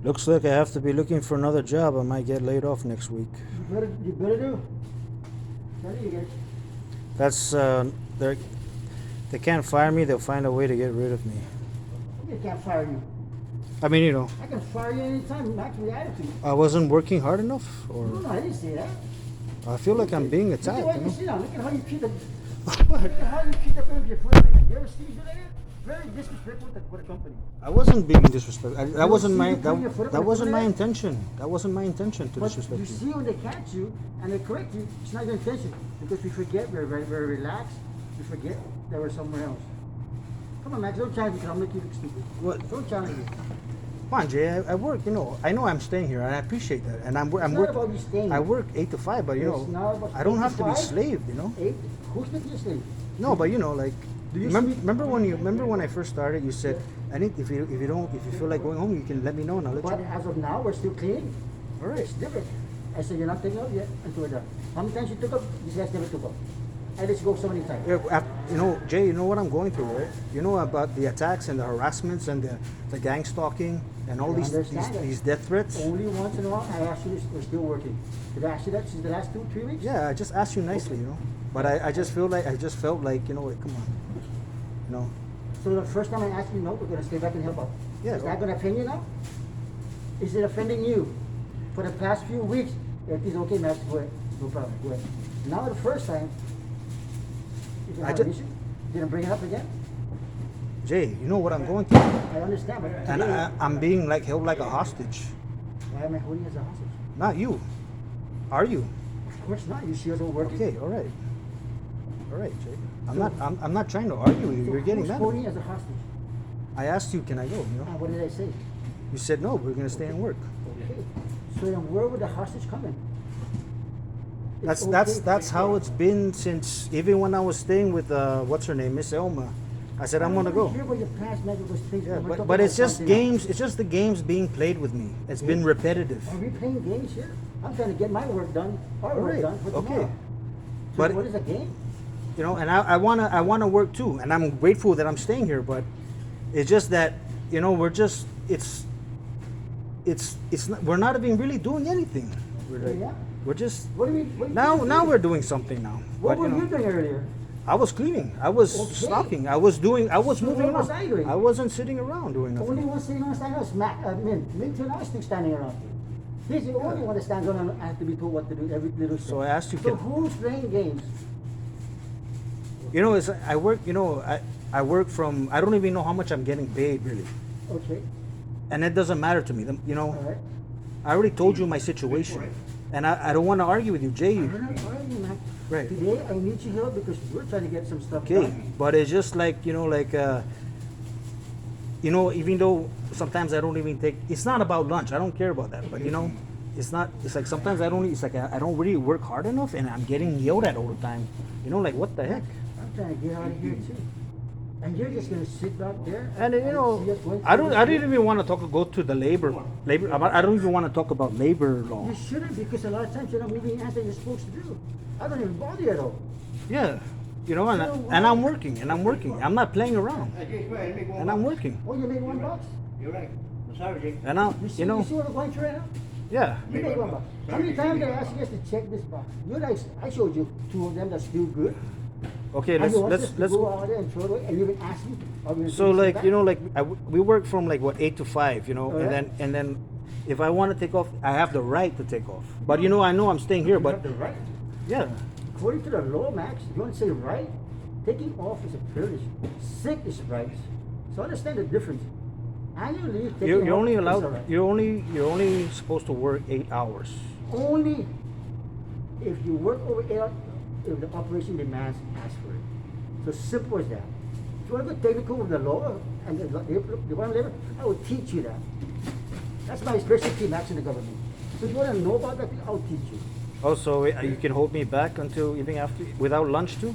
Looks like I have to be looking for another job. I might get laid off next week. You better do. Tell you guys. That's they can't fire me. They'll find a way to get rid of me. I can't fire you. I mean, you know, I can fire you anytime. Max, with attitude. I wasn't working hard enough, or No, I didn't say that. I feel like I'm being Look at attacked. why You you know? sit down. Look at how you treat the. Look at how you treat the people with your foot like that. You ever see you do that? Very disrespectful with the company. I wasn't being disrespectful. That wasn't see my you putting your foot up that on the wasn't my toilet? intention. That wasn't my intention to But disrespect you you. see when they catch you and they correct you, it's not your intention because we forget we're very relaxed. We forget that we're somewhere else. Come on, Max, don't challenge me because I'll make you look stupid. What? Don't challenge me. Come on, Jay. I work. You know, I know I'm staying here, and I appreciate that. And I'm It's not working. about you staying. I work 8 to 5, but you It's not know, about I don't 8 have to be 5. slaved. You know. Eight? Who's making you slave? No, but you know, like, Do you remember when I first started? You said, I think if you feel like going home, you can let me know, and I'll let But you. as of now, we're still clean. All right. It's different. I said, you're not taking up yet until we're done. How many times you took up? These guys never took up. I let you go so many times. Yeah, you know, Jay, you know what I'm going through, right? You know about the attacks and the harassments and the gang stalking and all I understand it. these death threats. Only once in a while, I ask you this, we're still working. Did I ask you that since the last 2-3 weeks? Yeah, I just asked you nicely, you know. But I just felt like, you know, like, come on, you know. So the first time I asked you no, we're gonna stay back and help out. Yeah. Is that gonna offend you now? Is it offending you? For the past few weeks, everything's okay, Max, go ahead. No problem, go ahead. Now the first time, you I have ju- an issue? Didn't bring it up again? Jay, you know what I'm going through, I understand, but and today, I'm being like held like a hostage. why am I holding you as a hostage? Not you. Are you? Of course not, you see us all working. Okay, all right, Jay. I'm not trying to argue with you. So You're getting who's mad. holding you as a hostage? I asked you, can I go? You know. What did I say? You said no. We're gonna stay and work. Okay. So then where would the hostage come in? It's That's okay. how it's been since even when I was staying with what's her name, Miss Elma. I said I'm gonna go. Hear about your past, man, because things Yeah, we're talking but it's about just something games. It's just the games being played with me. It's been repetitive. else. Are we playing games here? I'm trying to get my work done, our work Alright, done for okay. tomorrow. So But- what is a game? You know, and I wanna work too, and I'm grateful that I'm staying here. But it's just that you know it's not, we're not even really doing anything. Yeah. We're just What do we? What now we're doing something now. What But, were you know, you doing earlier? I was cleaning. I was Okay. stocking. I was So moving what was around. I doing? I wasn't sitting around doing nothing. Only one sitting on standing around. Mint and I still standing around. He's the only one that stands on and I have to be told what to do every little step. So I asked you, So can, who's playing games? you know, I work. You know, I work from. I don't even know how much I'm getting paid really, Okay. and it doesn't matter to me. You know, All right. I already told you my situation, and I don't want to argue with you, Jay. We're not arguing, man. Right. Today I need you here because we're trying to get some stuff Okay, done. but it's just like you know, even though sometimes I don't even take. It's not about lunch. I don't care about that, but you know. It's not. It's like sometimes I don't. It's like I don't really work hard enough, and I'm getting yelled at all the time. You know, like what the heck? I'm trying to get out of here too. And you're just gonna sit back there And you know, see us going I through don't. this I thing? didn't even want to go to the labor. I don't even want to talk about labor law. You shouldn't because a lot of times you're not moving as you're supposed to do. I don't even bother you at all. Yeah, you know, So and why- I'm working, and I'm working. I'm not playing around, and I'm working, Oh, you made $1? You're right. I'm sorry, Jake. and I, You see, you know, you see what I'm going through right now? yeah. You made $1. How many times did I ask you guys to check this box? You guys, I showed you 2 of them that's still good. Okay, And you want us let's to go out there and throw it away, and you even ask me, are we gonna So bring some like back? you know, like we work from like what 8 to 5, you know, Alright. and then if I want to take off, I have the right to take off. But you know, I know I'm staying here, You but have the right. yeah, According to the law, Max, if you want to say right, taking off is a privilege. Sick is rights. So understand the difference. Annual leave, taking you're off only is a allowed. right. You're only supposed to work 8 hours. Only if you work over 8 hours, if the operation demands, ask for it. So simple as that. If you want to go technical with the law and the Department of Labor, I will teach you that. That's my specialty, Max, in the government. So if you want to know about that, I'll teach you. Also, you can hold me back until even after without lunch too.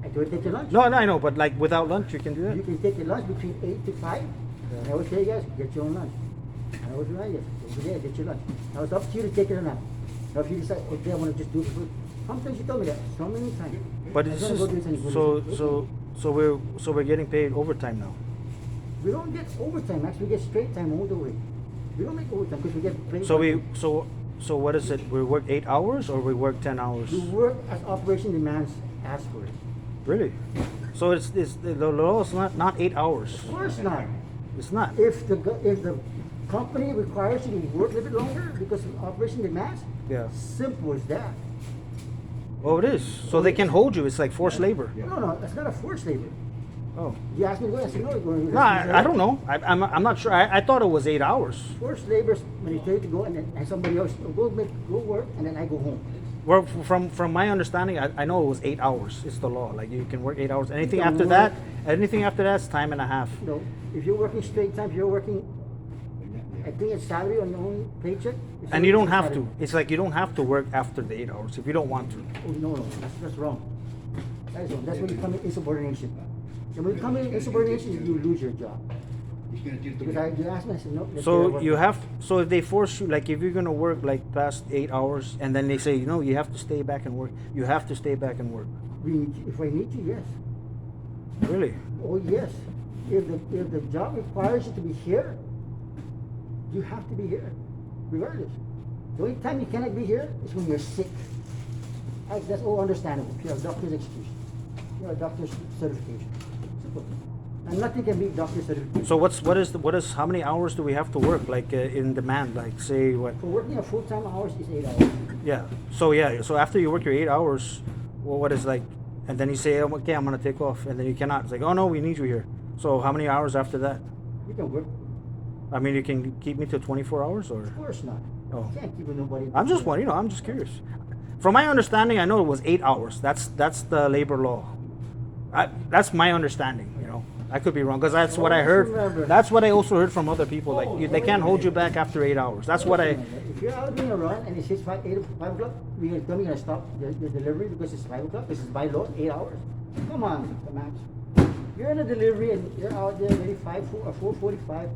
And do you take your lunch? No, I know, but like without lunch, you can do You that. can take your lunch between 8 to 5. And I always tell you guys, get your own lunch. And I always remind you, over there, get your lunch. Now it's up to you to take it or not. Now if you decide, okay, I want to just do it for food. How many times you told me that? So many times. But I'm it's gonna just go do this and you go so do this. so we're getting paid overtime now. We don't get overtime, Max. We get straight time all the way. We don't make overtime because we get paid. So what is it? We work 8 hours or we work 10 hours? We work as operation demands ask for it. Really? So it's the law is not 8 hours. Of course not. It's not. If the company requires you to work a little bit longer because of operation demands, Yeah. simple as that. Oh, it is. So they can hold you. It's like forced labor. No, that's not a forced labor. Oh. You ask me to go, I said no. No, I don't know. I'm not sure. I thought it was 8 hours. Forced labor is when you tell you to go and somebody else go work and then I go home. Well, from my understanding, I know it was 8 hours. It's the law. Like you can work 8 hours. Anything can after work- that is time and a half. No, if you're working straight time, if you're working, I think it's salary on your own paycheck. it's And you don't salary. have to. It's like you don't have to work after the 8 hours if you don't want to. Oh, no, that's wrong. That is wrong. That's when you come in insubordination. And when you come in insubordination, you lose your job. Because you asked me, I said no. So you have. So if they force you, like if you're gonna work like past 8 hours, and then they say, you know, you have to stay back and work. You have to stay back and work. If I need to, yes. Really? Oh yes. If the job requires you to be here, you have to be here, regardless. The only time you cannot be here is when you're sick. That's all understandable. If you have a doctor's excuse, you have a doctor's certification. Simple. And nothing can beat doctor's certification. So what is how many hours do we have to work like in demand? Like say what? For working a full-time hours is 8 hours. Yeah. So after you work your 8 hours, well, what is like? And then you say, oh, okay, I'm gonna take off, and then you cannot. It's like, oh no, we need you here. So how many hours after that? You can work. I mean, you can keep me to 24 hours, or? Of course not. Oh. You can't keep with nobody. I'm just one. I'm just curious. From my understanding, I know it was 8 hours. That's the labor law. That's my understanding. You know, I could be wrong because that's what I heard. remember. That's what I also heard from other people. Like they can't hold you back after 8 hours. That's what I. If you're out doing a run and it says 5 o'clock, we're gonna stop your delivery because it's 5 o'clock. This is by law 8 hours. Come on, the max. You're in a delivery and you're out there maybe 4:45.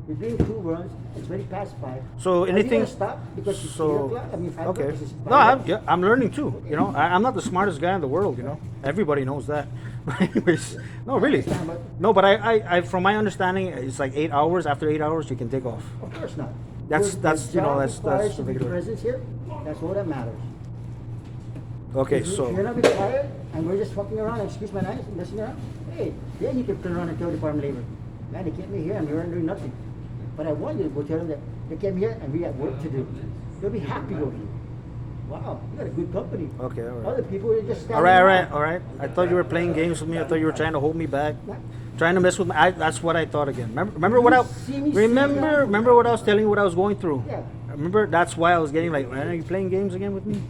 You're doing 2 runs. It's already past 5. So Are you anything. gonna stop because it's 8 o'clock? I mean 5 Okay. o'clock. This is 5 No, o'clock. I'm learning too. You know, I'm not the smartest guy in the world. You know, everybody knows that. Anyways, no, really. No, but I from my understanding, it's like 8 hours. After 8 hours, you can take off. Of course not. That's- The that's, you know, job that's requires the your regular. presence here. That's all that matters. Okay, If so you're not required and we're just walking around, excuse my language, messing around, hey, then you can turn around and tell the Department of Labor, man, they kept me here and we weren't doing nothing. But I want you to go tell them that they kept me here and we got work to do. They'll be happy with you. Wow, you got a good company. Okay, all right. Other people are just standing all around. right. I thought you were playing games with me. I thought you were trying to hold me back, trying to mess with me. That's what I thought again. Remember what I see me sitting down? remember what I was telling you, what I was going through. Yeah. Remember that's why I was getting like, man, are you playing games again with me?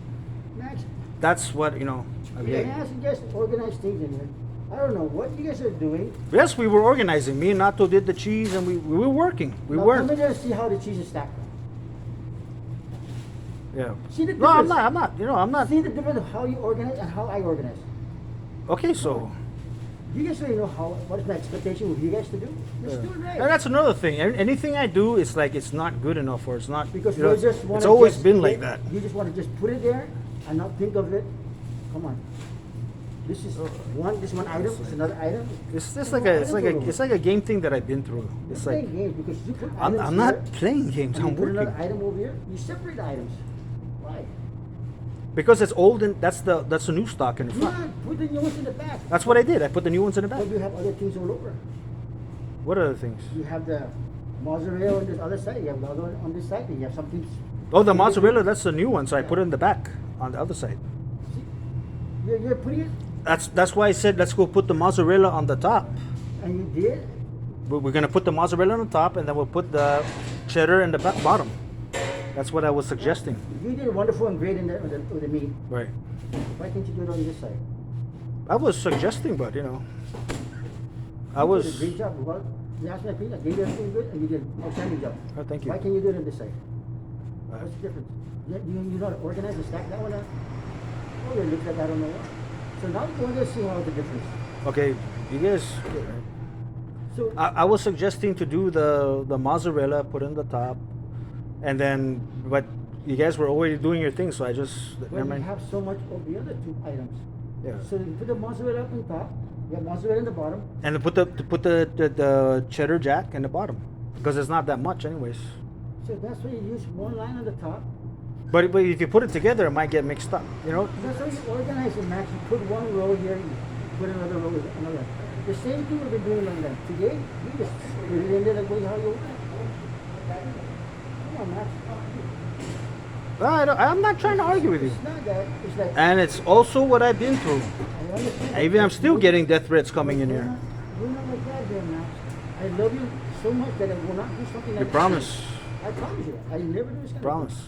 Max, That's what you know. I'm yeah, getting. I suggest organize things in here. I don't know what you guys are doing. Yes, we were organizing. Me and Nato did the cheese, and we were working. We Now, weren't. come in there and see how the cheese is stacked. Yeah. See the No, I'm difference. not. I'm not. You know, I'm not. See the difference of how you organize and how I organize. Okay, so. You guys really know what is my expectation of you guys to do? Let's do it right. And that's another thing. Anything I do, it's like it's not good enough, or it's not. Because you know, you just want it's to always just been like that. You just want to just put it there and not think of it. Come on. This is one item, it's another item. It's just like it's like a game thing that I've been through. It's You're like playing games because you put I'm items not here, playing games. and you I'm put another working item over here. You separate items. Why? because it's old and that's the new stock in the front. Yeah, put the new ones in the back. That's what I did. I put the new ones in the back. But you have other things all over. What other things? You have the mozzarella on this other side. You have the other one on this side. And you have something. Oh, the mozzarella. That's the new one. So I put it in the back on the other side. See? You're putting it, That's why I said let's go put the mozzarella on the top. and you did. We're gonna put the mozzarella on the top, and then we'll put the cheddar in the bottom. That's what I was suggesting. You did wonderful and great in the, with the meat. Right. Why can't you do it on this side? I was suggesting, but you know, I You did a was. great job. Well, you asked me a question, I gave you everything good, and you did an outstanding job. Oh, thank you. Why can't you do it on this side? Uh, What's the difference? You know how to organize and stack that one up? Oh, it looks like I don't know what. So now we're going to see how the difference. Okay, you guys. So I was suggesting to do the mozzarella, put in the top, and then but you guys were already doing your thing, so I just but never we mind. have so much of the other 2 items. Yeah. So you put the mozzarella up on top, you have mozzarella in the bottom. And to put the cheddar jack in the bottom because it's not that much anyways. So that's why you use one line on the top. But if you put it together, it might get mixed up. You know. That's how you organize it, Max. You put one row here, you put another row, another. The same thing we've been doing on that. Today, you just put it in there the way how you want. Come on, Max. I'm not trying to argue with you. It's not that. It's like. And it's also what I've been through. I understand. Even I'm still getting death threats coming in here. You're not like that, there, Max. I love you so much that I will not do something like You that. promise. I promise you. I never do this kind Promise.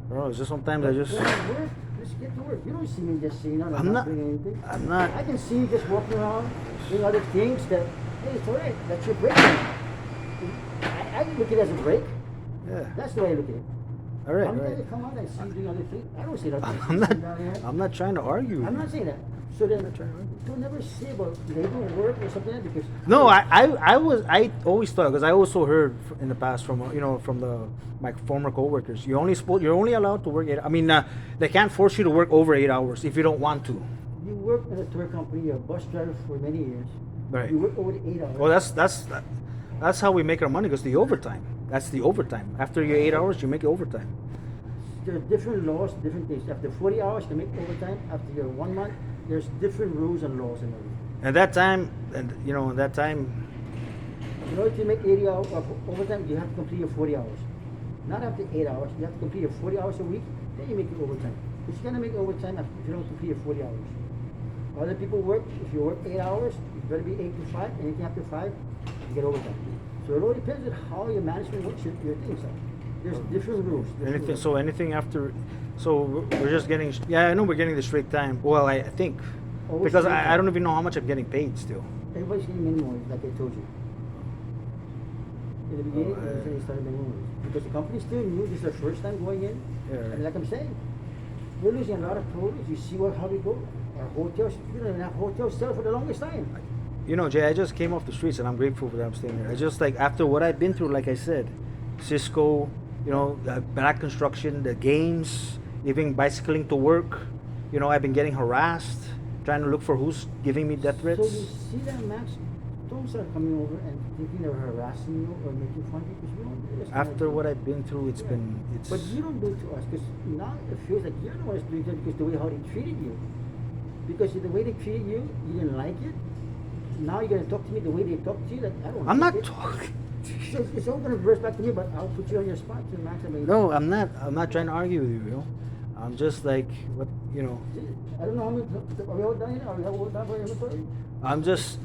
Bro, it's just sometimes I just. When I work, let's get to work. You don't see me just sitting on I'm not. doing anything. I'm not. I can see you just walking around doing other things that, hey, it's all right. That's your break. I look at it as a break. Yeah. That's the way I look at it. All right. I'm All going right. to come out and see you doing other things. I don't say that. I'm not. I'm not trying to argue. With I'm you. not saying that. So then, don't never say about labor work or something like that because. No, I always thought, because I also heard in the past from my former coworkers, you're only allowed to work 8. I mean, they can't force you to work over 8 hours if you don't want to. You work in a tour company, you're a bus driver for many years. Right. You work over the 8 hours. Well, that's how we make our money, because the overtime. That's the overtime. After your 8 hours, you make overtime. There's different laws, different things. After 40 hours, you can make overtime. After your 1 month, there's different rules and laws and everything. At that time, In order to make 80 hours of overtime, you have to complete your 40 hours. Not after 8 hours. You have to complete your 40 hours a week, then you make your overtime. Because you're going to make overtime if you don't complete your 40 hours. Other people work, if you work 8 hours, it better be 8 to 5. Anything after 5, you get overtime. So it all depends on how your management works your things out. There's different rules. anything after, so we're just getting. Yeah, I know we're getting the straight time. Well, I think, Always because straight I time. don't even know how much I'm getting paid still. Everybody's getting minimum wage, like I told you. In the beginning, they started minimum wage. Because the company's still new, this is their first time going in. Yeah, right. And like I'm saying, we're losing a lot of produce. You see how we go. Our hotels, we don't even have hotels sell for the longest time. You know, Jay, I just came off the streets and I'm grateful that I'm staying here. I just like, after what I've been through, like I said, Cisco, black construction, the games, even bicycling to work. I've been getting harassed, trying to look for who's giving me death So threats. you see that, Max? Don't start coming over and thinking they're harassing you or making fun of you because we don't do this. kind of After thing. what I've been through, it's Yeah. been, But you don't do it to us because now it feels like you're the one that's doing it because the way how they treated you. Because the way they treated you, you didn't like it. Now you're gonna talk to me the way they talk to you. Like I don't. I'm like not it. talking. So it's all gonna reverse back to me, but I'll put you on your spot, too, Max. I mean, No, I'm not. I'm not trying to argue with you. I'm just like, what, I don't know how many. Are we all done here? Are we all done for inventory? I'm just,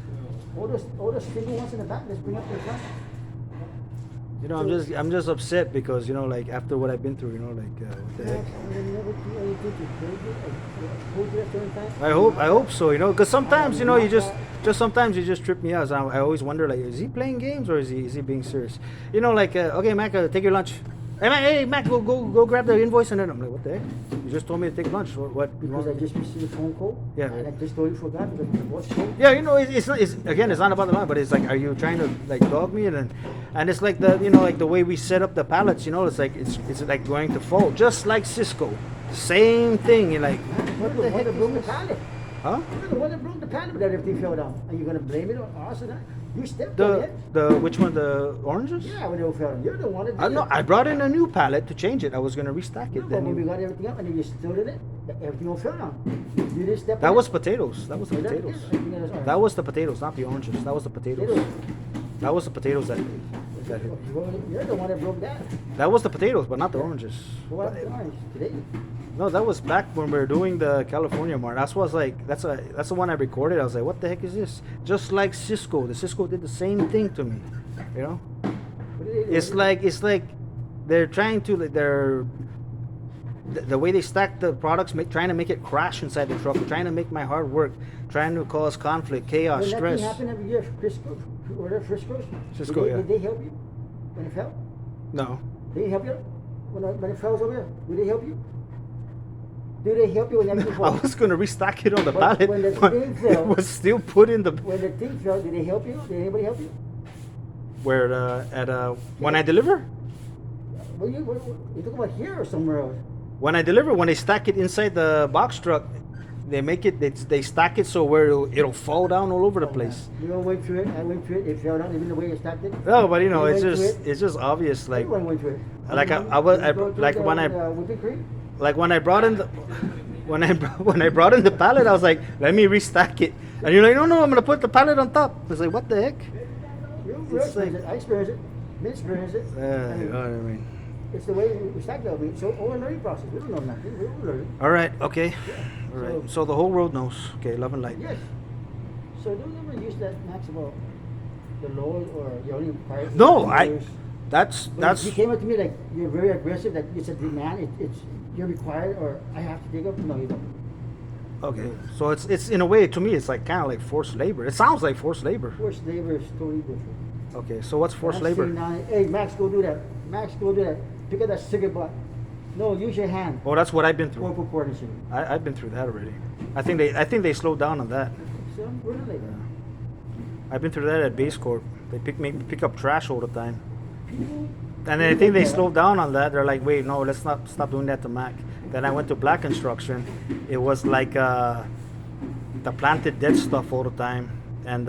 All those single ones in the back. Let's bring up the front. I'm just upset because, like after what I've been through, what the heck. Max, I will never do anything to hurt you. I told you that certain time. I hope so, because sometimes, you sometimes you just trip me out. So I always wonder, like, is he playing games or is he being serious? Okay, Mac, take your lunch. Hey, Mac, go grab the invoice, and then I'm like, what the heck? You just told me to take lunch. What? Because I just received a phone call. Yeah. And I just totally forgot because the boss called. Yeah, it's not. It's again, it's not about the line, but it's like, are you trying to like dog me? And it's like the way we set up the pallets. It's like it's like going to fall, just like Cisco. Same thing. You're like, What the heck broke the pallet? huh? You're the one that broke the pallet that everything fell down. Are you gonna blame it on us or not? You stepped on it. The which one? The oranges? Yeah, when they all fell down. You're the one that did No, it. I brought in a new pallet to change it. I was gonna restack No, it. but when we Then got everything up and then you stood in it, everything all fell down. You didn't step that on was it. potatoes. That was the Was that it? potatoes. I think that was all right. That was the potatoes, not the oranges. That was the potatoes. Potatoes. That was the potatoes that hit. You're the one that broke that. That was the potatoes, but not the oranges. What happened to orange? Today? No, that was back when we were doing the California Mart. That's what I was like. That's the one I recorded. I was like, what the heck is this? Just like Cisco. The Cisco did the same thing to me. What did they do? It's like they're trying to the way they stack the products, trying to make it crash inside the truck, trying to make my hard work, trying to cause conflict, chaos, When that stress. thing happened every year, Frisco, or Frisco's, Cisco, yeah. Did they help you when it fell? No. Did they help you when it fell over here? Did they help you? Do they help you when everything I falls? was gonna restack it on the But pallet, when the but thing it fell- was still put in the When the thing fell, did they help you? Did anybody help you? where when I deliver. Well, you talking about here or somewhere else? When I deliver, when they stack it inside the box truck, they make it. They stack it so where it'll fall down all over the place. You all went through it. I went through it. It fell down even the way you stacked it. No, but you know, You it's went through just it? it's just obvious. Like Everyone went through it. like I was You go through like the, when I Whipping Creek? like when I brought in the when I brought in the pallet, I was like, let me restack it. And you're like, no, I'm gonna put the pallet on top. I was like, what the heck? You It's like- experienced it. I experienced it. Me experienced it. You know what I mean. It's the way we stack that. So all a learning process. We don't know nothing. We're all learning. All right, okay, all right. So- So the whole road knows. Okay, love and light. Yes. So don't ever use that max about the law or you only require. No, 18 years. That's But you came up to me like you're very aggressive. That it's a demand. It's you're required or I have to take up. No, you don't. okay. So it's in a way to me it's like kind of like forced labor. It sounds like forced labor. Forced labor is totally different. Okay, so what's forced Max labor? saying now, hey, Max, go do that. Max, go do that. Pick up that cigarette butt. No, use your hand. Oh, that's what I've been through. Corporal coordination. I've been through that already. I think they slowed down on that. So we're not like that. I've been through that at Base Corp. They pick up trash all the time. People. And I think they slowed down on that. They're like, wait, no, let's not stop doing that to Mac. Then I went to Black Construction. It was like the planted dead stuff all the time, and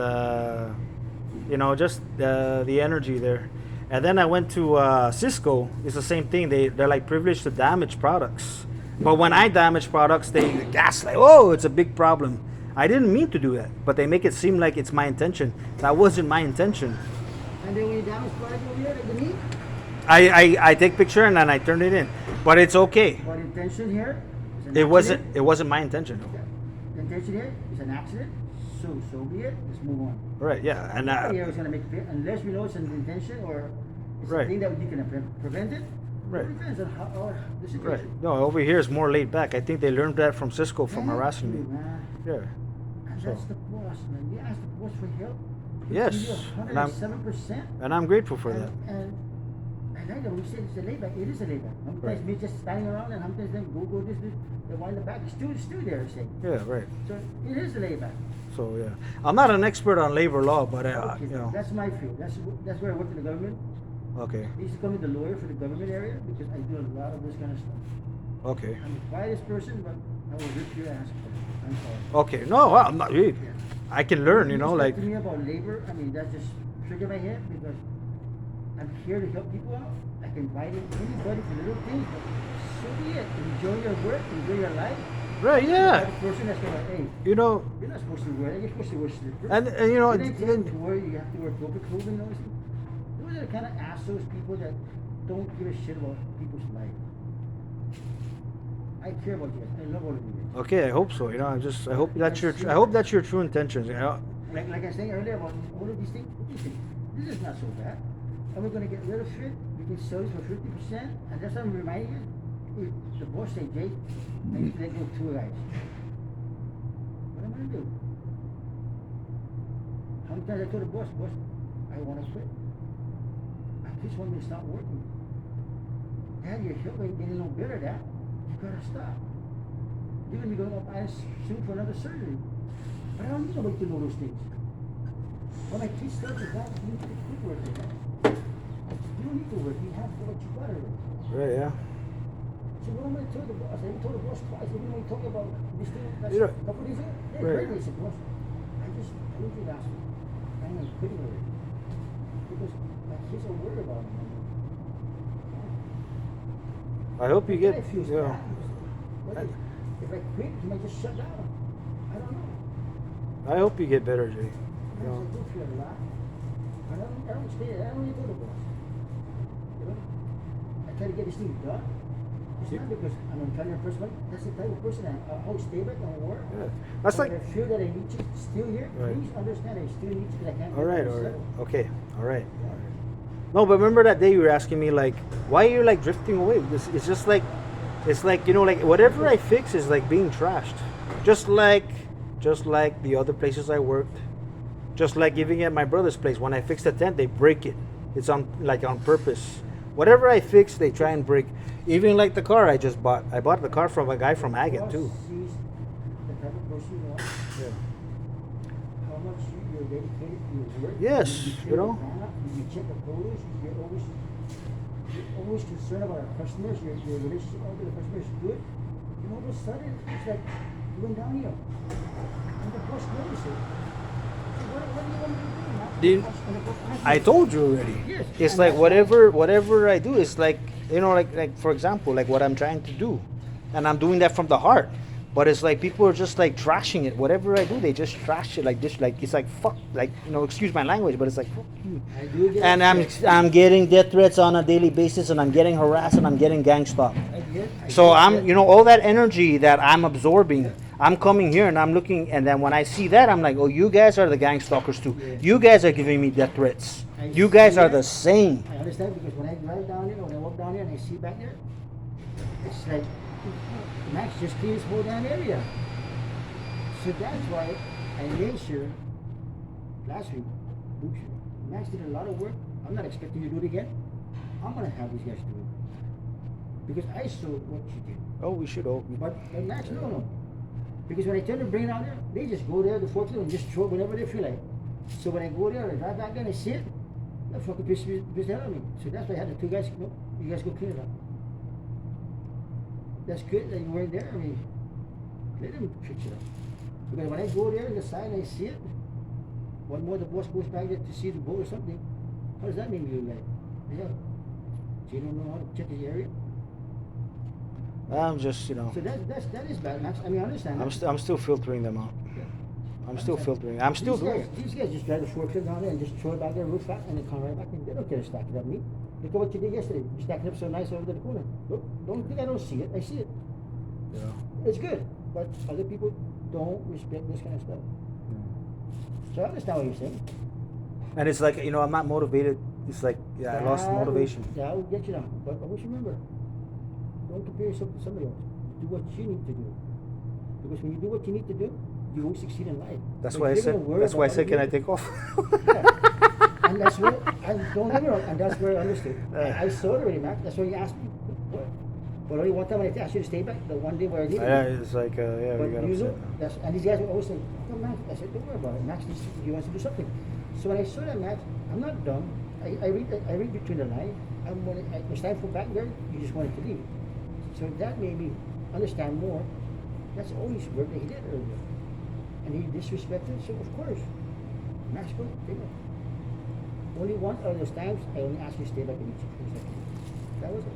you know, just the energy there. And then I went to Cisco. It's the same thing. They're like privileged to damage products, but when I damage products, they gaslight. Oh, it's a big problem. I didn't mean to do that, but they make it seem like it's my intention. That wasn't my intention. And then when you damage product over here, like the meat, I take picture and then I turn it in, but it's okay. what intention here is an It wasn't my intention. Okay. The intention here is an accident. So be it. Let's move on. Right? Yeah, and Nobody here is gonna make it unless we know it's an intention or it's Right. a thing that you can prevent it. Right. It depends on how or the right. situation. No, over here is more laid back. I think they learned that from Cisco from Yeah, harassing me. man. Yeah. And So- that's the boss, man. You ask the boss for help. Yes, He gives you and I'm- 107%. And I'm grateful for that. And I like that when you say it's a layback. It is a layback. Sometimes Right. me just standing around and sometimes then go this. They wind the back. It's still there, say. Yeah, right. So it is a layback. So yeah, I'm not an expert on labor law, but Okay, you know. that's my field. That's where I work in the government. Okay. I used to come in the lawyer for the government area because I do a lot of this kind of stuff. Okay. I'm the quietest person, but I will rip your ass apart. I'm sorry. Okay. No, I'm not. Yeah. I can learn. You know, talk like. to me about labor. I mean, that just triggered my head because I'm here to help people out. I can invite in anybody for little things, but so be it. Enjoy your work, enjoy your life. Right. The Yeah. type of person that's gonna, hey, You know. you're not supposed to wear that. You're supposed to wear slippers. And you know. You didn't then- to wear. You have to wear appropriate clothing. Those things. Those are the kind of assholes people that don't give a shit about people's life. I care about you. I love all of you. guys. Okay, I hope so. You know, I hope that's your true intentions. You know. Like I was saying earlier about all of these things, what do you think? This is not so bad. And we're gonna get rid of it. We can sell it for 50%. And that's what I'm reminding you. If the boss say, Jake, I need to let go of 2 guys. What am I gonna do? How many times I told the boss, I wanna quit. I just want me to stop working. Dad, your hip ain't getting no better, Dad. You gotta stop. You're gonna be going up soon for another surgery. But I don't need nobody to know those things. When my kids start to die, you need to quit working. You don't need to work. You have what you gotta work. Right. Yeah. So what am I gonna tell the boss? I even told the boss twice. Even when we talk about this thing, that's You know- a couple days ago. Yeah, Right. right. I said, boss, I just told you last week. I'm gonna quit work. Because my kids are worried about me. I hope you get. I feel You know. bad. What if I quit, he might just shut down. I don't know. I hope you get better, Jay. I You know. do feel a lot. I don't stay there. I don't even go to boss. You know? I try to get this thing done. It's not because I'm an intelligent person, but that's the type of person I always stay back and work. Yeah. That's But like. I feel that I need you still here. Right. Please understand I still need you because I can't All get right. by All right. myself. Okay. All right. No, but remember that day you were asking me like, why are you like drifting away? It's just like, it's like, you know, like whatever I fix is like being trashed. Just like the other places I worked. Just like even at my brother's place, when I fix the tent, they break it. It's on purpose. Whatever I fix, they try and break. Even like the car I just bought. I bought the car from a guy from Agate Boss too. sees the type of person you are, Yeah. how much you're dedicated to your work. Yes, you know. You check the photos. You're always concerned about our customers. Your relationship with the customers is good. And all of a sudden, it's like He went down here. And the boss noticed it. He said, what do you want me to do, Max? Didn't- And the boss asked I me, told you already. Yes, It's and like that's whatever I do is like, you know, like for example, like what I'm trying to do, and I'm doing that from the heart. But it's like people are just like trashing it. Whatever I do, they just trash it like this. Like it's like fuck. Like, you know, excuse my language, but it's like fuck you. I do get And upset. I'm getting death threats on a daily basis, and I'm getting harassed, and I'm getting gang stalked. So you know, all that energy that I'm absorbing, I'm coming here and I'm looking, and then when I see that, I'm like, oh, you guys are the gang stalkers too. Yeah. You guys are giving me death threats. I You guys see are that. the same. I understand because when I drive down here, when I walk down here and I see back there, it's like Max just cleaned this whole damn area. So that's why I made sure last week, oops, Max did a lot of work. I'm not expecting you to do it again. I'm gonna have these guys do it because I saw what you did. Oh, we should all. But Max, no. Because when I tell them to bring it out there, they just go there, the forklift, and just throw it whenever they feel like. So when I go there, I drive back there and I see it, that fucking piss the hell out of me. So that's why I had the two guys, no, you guys go clean it up. That's good that you weren't there. I mean, let them fix it up. Because when I go there in the side and I see it, one more the boss goes back there to see the boat or something, how does that make you like? Yeah. So you don't know how to check the area? I'm just, you know, So that is bad, Max. I mean, I understand. that. I'm still filtering them out. I'm still filtering. I'm still These doing guys, it. These guys just drive the forklift down there and just throw it back there real fast and then come right back and they don't care to stack it up neat. Look at what you did yesterday. You stacked it up so nice over to the corner. Look, don't think I don't see it. I see it. Yeah. It's good. But other people don't respect this kind of stuff. So I understand what you're saying. And it's like, you know, I'm not motivated. It's like, yeah, I lost motivation. That will get you down. But always remember, don't compare yourself to somebody else. Do what you need to do. Because when you do what you need to do, you will succeed in life. That's But why I if you're said. gonna worry That's why I about said, other can I people- take off? Yeah. And that's where, and don't get me wrong, and that's where I understood. I saw it already, Mac. That's why you asked me. But only one time when I asked you to stay back, the one day where I needed Yeah, you. it's like, yeah, But we got you upset. know, and these guys were always saying, "No, Max." I said, "Don't worry about it. Max needs he wants to do something." So when I saw that, Max, I'm not dumb. I read between the lines. It's time for back there. You just wanted to leave. So that made me understand more. That's always work that he did earlier, and he disrespected. So of course, Max, go, take it. Only one of those times I only asked you to stay back in each. That was it.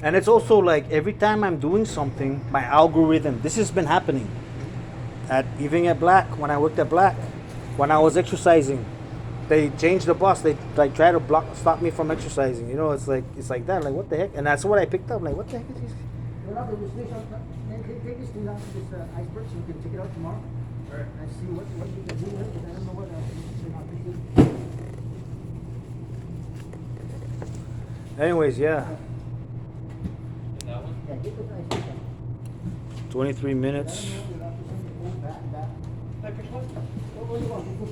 And it's also like every time I'm doing something, my algorithm, this has been happening. Even at Black, when I worked at Black, when I was exercising, they changed the bus. They like try to stop me from exercising. You know, it's like that. Like what the heck? And that's what I picked up. Like what the heck is this? Well, there's this take this thing out to this iceberg so we can check it out tomorrow. And see what you can do with it, because I don't know what else. Anyways, yeah, That one? Yeah, get this iceberg out. 23 minutes. I don't know, you'll have to send it back. Like, which one? What do you want?